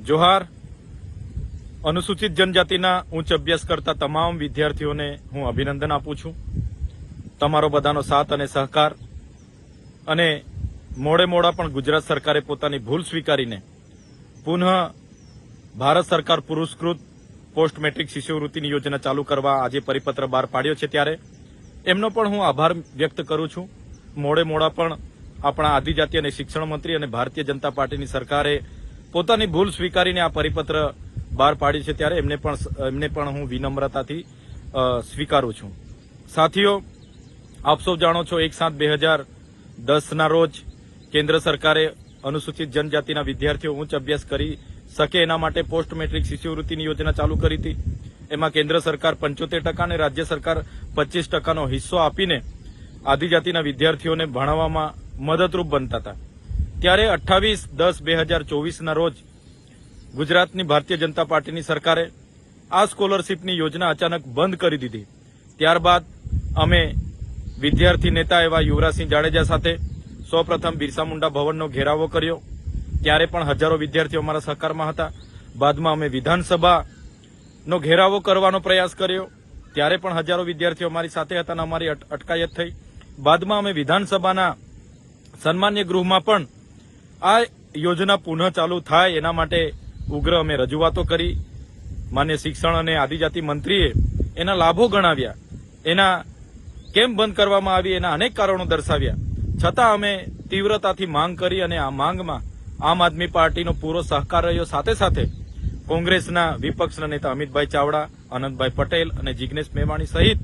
જોહાર. અનુસૂચિત જનજાતિના ઉચ્ચ અભ્યાસ કરતા તમામ વિદ્યાર્થીઓને હું અભિનંદન આપું છું. તમારો બધાનો સાથ અને સહકાર અને મોડા પણ ગુજરાત સરકારે પોતાની ભૂલ સ્વીકારીને પુનઃ ભારત સરકાર પુરસ્કૃત પોસ્ટ મેટ્રિક શિષ્યવૃત્તિની યોજના ચાલુ કરવા આજે પરિપત્ર બહાર પાડ્યો છે, ત્યારે એમનો પણ હું આભાર વ્યક્ત કરું છું. મોડા પણ આપણા આદિજાતિ અને શિક્ષણ મંત્રી અને ભારતીય જનતા પાર્ટીની સરકારે પોતાની ભૂલ સ્વીકારીને આ પરિપત્ર બહાર પાડી છે, ત્યારે એમને પણ હું વિનમ્રતાથી સ્વીકારું છું. સાથીઓ, આપ સૌ જાણો છો 1/7/2010 રોજ કેન્દ્ર સરકારે અનુસૂચિત જનજાતિના વિદ્યાર્થીઓ ઉચ્ચ અભ્યાસ કરી શકે એના માટે પોસ્ટ મેટ્રિક શિષ્યવૃત્તિની યોજના ચાલુ કરી હતી. એમાં કેન્દ્ર સરકાર 75% અને રાજ્ય સરકાર 25% હિસ્સો આપીને આદિજાતિના વિદ્યાર્થીઓને ભણાવવામાં મદદરૂપ બનતા હતા. ત્યારે 28/10/2024 રોજ ગુજરાતની ભારતીય જનતા પાર્ટીની સરકારે આ સ્કોલરશીપની યોજના અચાનક બંધ કરી દીધી. ત્યારબાદ અમે વિદ્યાર્થી નેતા એવા યુવરાજસિંહ જાડેજા સાથે સૌપ્રથમ બિરસા મુંડા ભવનનો ઘેરાવો કર્યો. ત્યારે પણ હજારો વિદ્યાર્થીઓ અમારા સહકારમાં હતા. બાદમાં અમે વિધાનસભાનો ઘેરાવો કરવાનો પ્રયાસ કર્યો. ત્યારે પણ હજારો વિદ્યાર્થીઓ અમારી સાથે હતા અને અમારી અટકાયત થઈ. બાદમાં અમે વિધાનસભાના સન્માન્ય ગૃહમાં પણ આ યોજના પુનઃ ચાલુ થાય એના માટે ઉગ્ર અમે રજૂઆતો કરી. માન્ય શિક્ષણ અને આદિજાતિ મંત્રીએ એના લાભો ગણાવ્યા, એના કેમ બંધ કરવામાં આવી એના અનેક કારણો દર્શાવ્યા. છતાં અમે તીવ્રતાથી માંગ કરી અને આ માંગમાં આમ આદમી પાર્ટીનો પૂરો સહકાર રહ્યો. સાથે સાથે કોંગ્રેસના વિપક્ષના નેતા અમિતભાઈ ચાવડા, આનંદભાઈ પટેલ અને જિગ્નેશ મેવાણી સહિત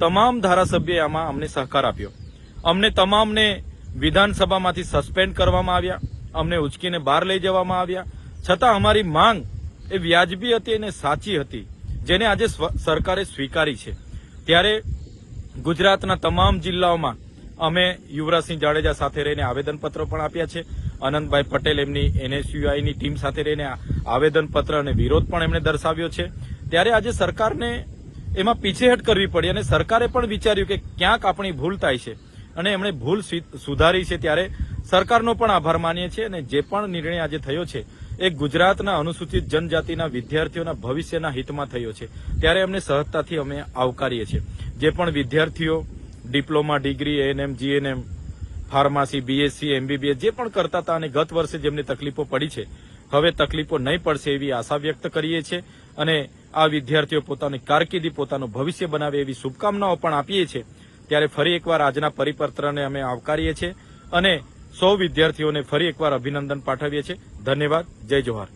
તમામ ધારાસભ્યોએ આમાં અમને સહકાર આપ્યો. અમને તમામને વિધાનસભામાંથી સસ્પેન્ડ કરવામાં આવ્યા, અમને ઉચકીને બહાર લઈ જવામાં આવ્યા. છતાં અમારી માંગ એ વ્યાજબી હતી અને સાચી હતી, જેને આજે સરકારે સ્વીકારી છે. ત્યારે ગુજરાતના તમામ જિલ્લાઓમાં અમે યુવરાજસિંહ જાડેજા સાથે રહીને આવેદનપત્રો પણ આપ્યા છે. આનંદભાઈ પટેલ એમની NSUIની ટીમ સાથે રહીને આવેદનપત્ર અને વિરોધ પણ એમણે દર્શાવ્યો છે. ત્યારે આજે સરકારને એમાં પીછેહટ કરવી પડી અને સરકારે પણ વિચાર્યું કે ક્યાંક આપણી ભૂલ થાય છે અને એમણે ભૂલ સુધારી છે. ત્યારે સરકારનો પણ આભાર માનીએ છીએ અને જે પણ નિર્ણય આજે થયો છે એ ગુજરાતના અનુસૂચિત જનજાતિના વિદ્યાર્થીઓના ભવિષ્યના હિતમાં થયો છે. ત્યારે એમને સહજતાથી અમે આવકારીએ છીએ. જે પણ વિદ્યાર્થીઓ diploma, degree, ANM, GNM, pharmacy, BSc, MBBS જે પણ કરતા હતા અને ગત વર્ષે જેમને તકલીફો પડી છે, હવે તકલીફો નહીં પડશે એવી આશા વ્યક્ત કરીએ છીએ અને આ વિદ્યાર્થીઓ પોતાની કારકિર્દી, પોતાનું ભવિષ્ય બનાવે એવી શુભકામનાઓ પણ આપીએ છીએ. ત્યારે ફરી એકવાર આજના પરિપત્રને અમે આવકારીએ છીએ અને સૌ વિદ્યાર્થીઓને ફરી એકવાર અભિનંદન પાઠવીએ છીએ. ધન્યવાદ. જય જોહાર.